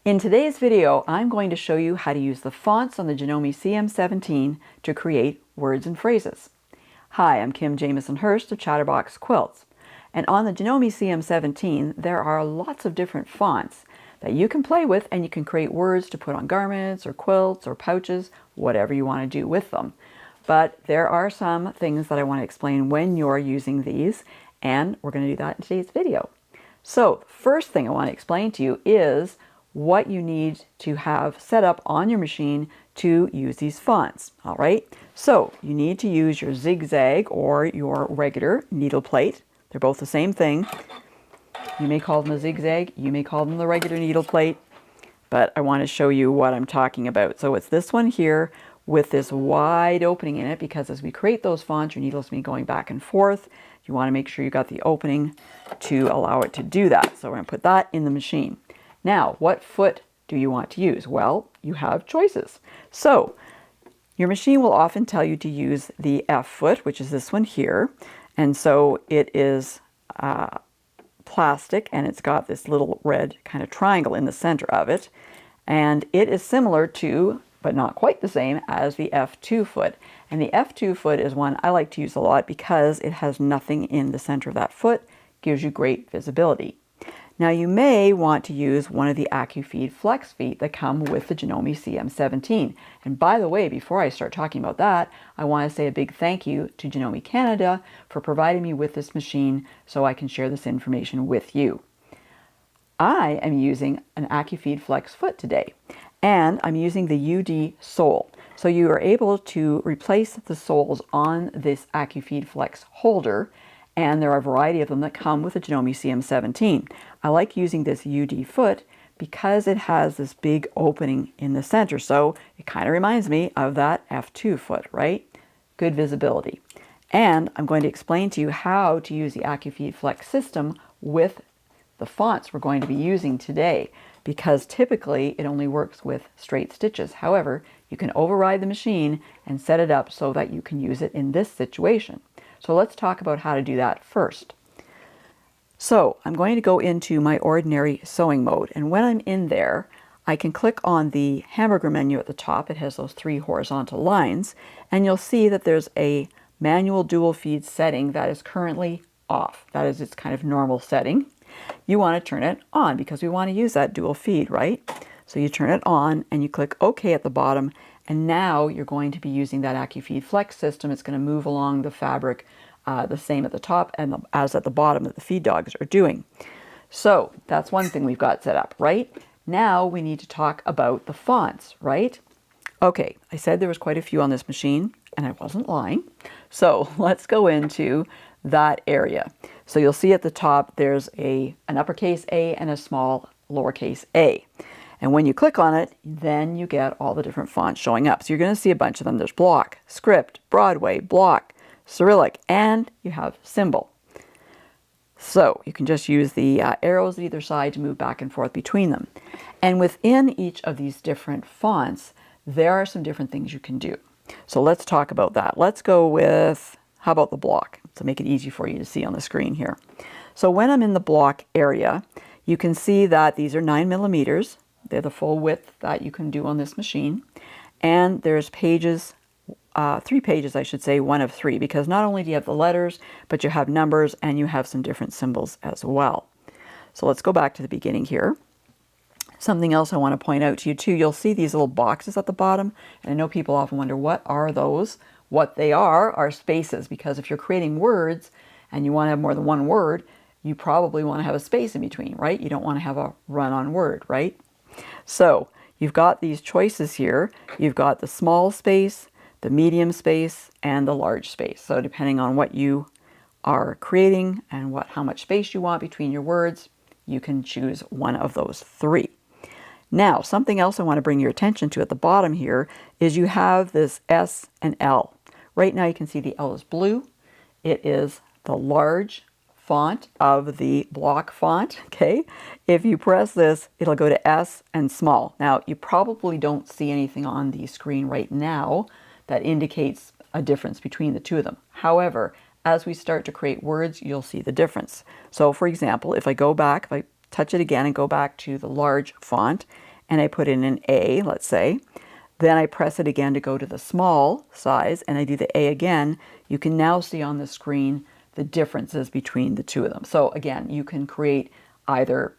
In today's video, I'm going to show you how to use the fonts on the Janome CM17 to create words and phrases. Hi, I'm Jamieson-Hirst of Chatterbox Quilts. And on the Janome CM17, there are lots of different fonts that you can play with, and you can create words to put on garments or quilts or pouches, whatever you want to do with them. But there are some things that I want to explain when you're using these, and we're going to do that in today's video. So the first thing I want to explain to you is what you need to have set up on your machine to use these fonts. All right, so you need to use your zigzag or your regular needle plate. They're both the same thing. You may call them a zigzag, you may call them the regular needle plate, but I want to show you what I'm talking about. So it's this one here with this wide opening in it, because as we create those fonts, your needle's be going back and forth. You want to make sure you got the opening to allow it to do that. So we're going to put that in the machine. Now, what foot do you want to use? Well, you have choices. So your machine will often tell you to use the F foot, which is this one here. And so it is plastic, and it's got this little red kind of triangle in the center of it. And it is similar to, but not quite the same as, the F2 foot. And the F2 foot is one I like to use a lot because it has nothing in the center of that foot, gives you great visibility. Now you may want to use one of the AccuFeed Flex feet that come with the Janome CM17. And by the way, before I start talking about that, I want to say a big thank you to Janome Canada for providing me with this machine so I can share this information with you. I am using an AccuFeed Flex foot today, and I'm using the UD sole. So you are able to replace the soles on this AccuFeed Flex holder, and there are a variety of them that come with the Janome CM17. I like using this UD foot because it has this big opening in the center, so it kind of reminds me of that F2 foot, right? Good visibility. And I'm going to explain to you how to use the AccuFeed Flex system with the fonts we're going to be using today, because typically it only works with straight stitches. However, you can override the machine and set it up so that you can use it in this situation. So let's talk about how to do that first. So I'm going to go into my ordinary sewing mode, and when I'm in there, I can click on the hamburger menu at the top. It has those 3 horizontal lines, and you'll see that there's a manual dual feed setting that is currently off. That is its kind of normal setting. You want to turn it on because we want to use that dual feed, right? So you turn it on and you click OK at the bottom, and now you're going to be using that AccuFeed Flex system. It's going to move along the fabric the same at the top and as at the bottom that the feed dogs are doing. So that's one thing we've got set up, right? Now we need to talk about the fonts, right? Okay, I said there was quite a few on this machine, and I wasn't lying. So let's go into that area. So you'll see at the top there's an uppercase A and a small lowercase a. And when you click on it, then you get all the different fonts showing up. So you're going to see a bunch of them. There's Block, Script, Broadway, Block, Cyrillic, and you have Symbol. So you can just use the arrows at either side to move back and forth between them. And within each of these different fonts, there are some different things you can do. So let's talk about that. Let's go with, how about the Block, to make it easy for you to see on the screen here. So when I'm in the Block area, you can see that these are 9 millimeters. They're the full width that you can do on this machine. And there's pages, 3 pages I should say, 1 of 3, because not only do you have the letters, but you have numbers and you have some different symbols as well. So let's go back to the beginning here. Something else I want to point out to you too, you'll see these little boxes at the bottom, and I know people often wonder, what are those? What they are spaces, because if you're creating words and you want to have more than one word, you probably want to have a space in between, right? You don't want to have a run-on word, right? So you've got these choices here. You've got the small space, the medium space, and the large space. So depending on what you are creating and how much space you want between your words, you can choose one of those 3. Now, something else I want to bring your attention to at the bottom here is you have this S and L. Right now you can see the L is blue. It is the large font of the block font, okay? If you press this, it'll go to S and small. Now, you probably don't see anything on the screen right now that indicates a difference between the two of them. However, as we start to create words, you'll see the difference. So for example, if I go back, if I touch it again and go back to the large font, and I put in an A, let's say. Then I press it again to go to the small size, and I do the A again. You can now see on the screen the differences between the two of them. So again, you can create either,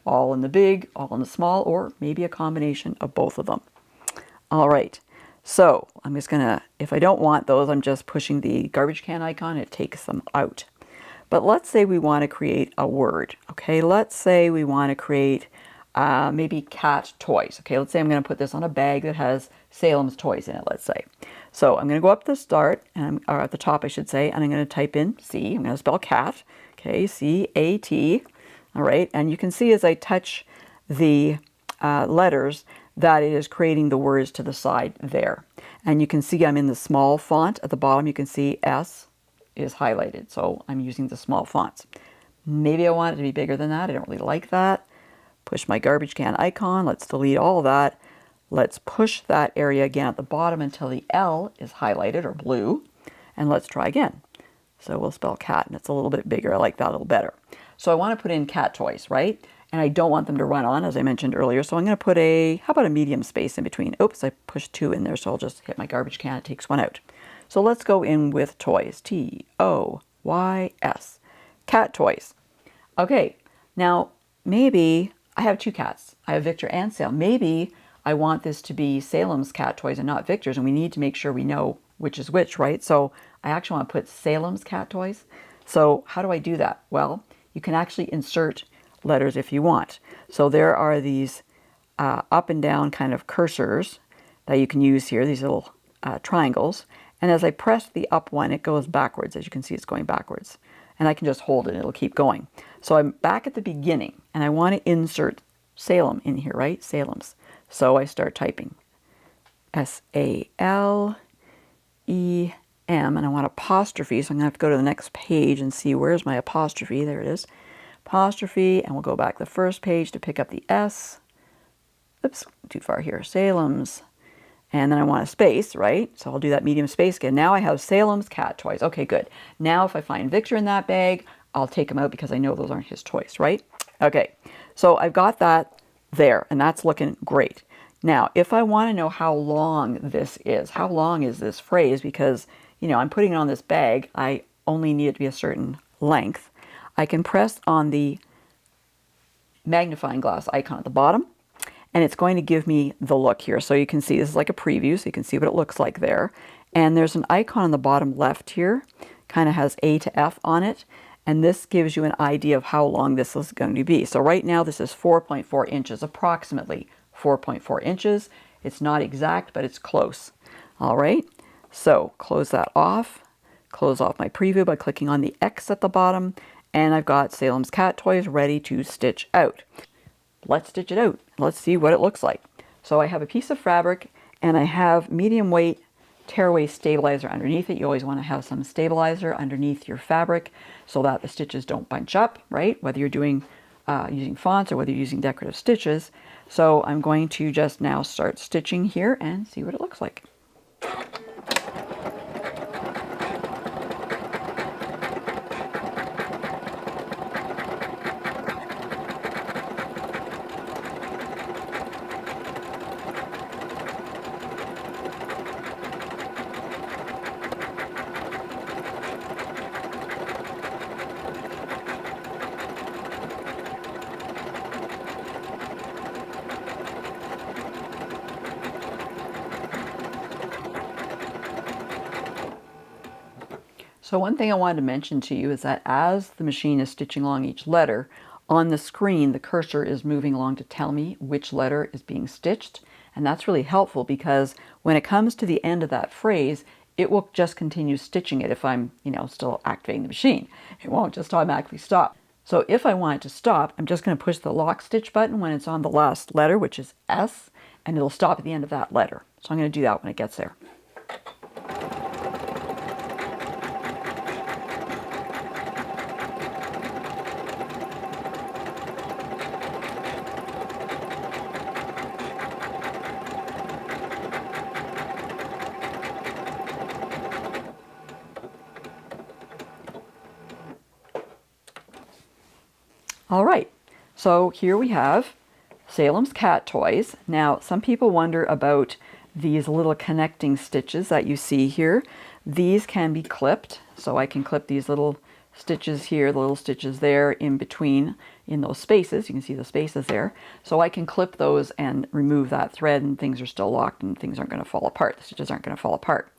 all in the big, all in the small, or maybe a combination of both of them. All right, so I'm just gonna, if I don't want those, I'm just pushing the garbage can icon, it takes them out. But let's say we want to create a word, okay? Let's say we want to create maybe cat toys. Okay, let's say I'm going to put this on a bag that has Salem's toys in it, let's say. So I'm going to go up to the start, or at the top I should say, and I'm going to type in C. I'm going to spell cat, okay, C-A-T. All right, and you can see as I touch the letters that it is creating the words to the side there. And you can see I'm in the small font at the bottom. You can see S is highlighted, so I'm using the small fonts. Maybe I want it to be bigger than that. I don't really like that. Push my garbage can icon. Let's delete all of that. Let's push that area again at the bottom until the L is highlighted or blue. And let's try again. So we'll spell cat, and it's a little bit bigger. I like that a little better. So I want to put in cat toys, right? And I don't want them to run on, as I mentioned earlier. So I'm going to put how about a medium space in between? Oops, I pushed 2 in there, so I'll just hit my garbage can. It takes 1 out. So let's go in with toys. T-O-Y-S. Cat toys. Okay, now maybe I have 2 cats. I have Victor and Salem. Maybe I want this to be Salem's cat toys and not Victor's, and we need to make sure we know which is which, right? So I actually want to put Salem's cat toys. So how do I do that? Well, you can actually insert letters if you want. So there are these up and down kind of cursors that you can use here, these little triangles. And as I press the up one, it goes backwards. As you can see, it's going backwards. And I can just hold it and it'll keep going. So I'm back at the beginning and I want to insert Salem in here, right? Salem's. So I start typing S-A-L-E-M, and I want apostrophe. So I'm going to have to go to the next page and see where's my apostrophe. There it is. Apostrophe, and we'll go back to the first page to pick up the S. Oops, too far here. Salem's. And then I want a space, right? So I'll do that medium space again. Now I have Salem's cat toys. Okay, good. Now if I find Victor in that bag, I'll take him out because I know those aren't his toys, right? Okay, so I've got that there, and that's looking great. Now, if I want to know how long this is, how long is this phrase, because, I'm putting it on this bag, I only need it to be a certain length, I can press on the magnifying glass icon at the bottom, and it's going to give me the look here. So you can see this is like a preview, so you can see what it looks like there. And there's an icon on the bottom left here, kind of has A to F on it, and this gives you an idea of how long this is going to be. So right now this is 4.4 inches, approximately 4.4 inches. It's not exact, but it's close. All right, so close that off. Close off my preview by clicking on the X at the bottom, and I've got Salem's cat toys ready to stitch out. Let's stitch it out. Let's see what it looks like. So I have a piece of fabric and I have medium weight tearaway stabilizer underneath it. You always want to have some stabilizer underneath your fabric so that the stitches don't bunch up, right? Whether you're doing using fonts or whether you're using decorative stitches. So I'm going to just now start stitching here and see what it looks like. So one thing I wanted to mention to you is that as the machine is stitching along each letter, on the screen the cursor is moving along to tell me which letter is being stitched. And that's really helpful because when it comes to the end of that phrase, it will just continue stitching it if I'm, still activating the machine. It won't just automatically stop. So if I want it to stop, I'm just going to push the lock stitch button when it's on the last letter, which is S, and it'll stop at the end of that letter. So I'm going to do that when it gets there. All right, so here we have Salem's Cat Toys. Now, some people wonder about these little connecting stitches that you see here. These can be clipped, so I can clip these little stitches here, the little stitches there in between in those spaces. You can see the spaces there. So I can clip those and remove that thread, and things are still locked and things aren't going to fall apart. The stitches aren't going to fall apart.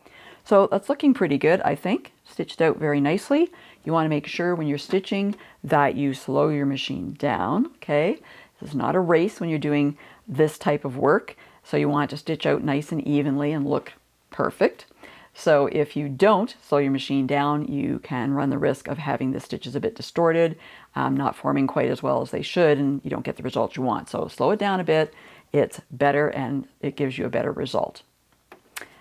So that's looking pretty good, I think. Stitched out very nicely. You want to make sure when you're stitching that you slow your machine down, okay? This is not a race when you're doing this type of work. So you want to stitch out nice and evenly and look perfect. So if you don't slow your machine down, you can run the risk of having the stitches a bit distorted, not forming quite as well as they should, and you don't get the result you want. So slow it down a bit. It's better and it gives you a better result.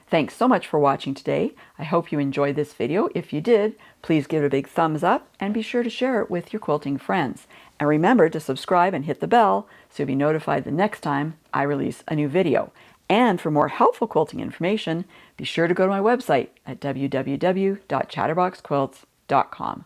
Thanks so much for watching today. I hope you enjoyed this video. If you did, please give it a big thumbs up and be sure to share it with your quilting friends. And remember to subscribe and hit the bell so you'll be notified the next time I release a new video. And for more helpful quilting information, be sure to go to my website at www.chatterboxquilts.com.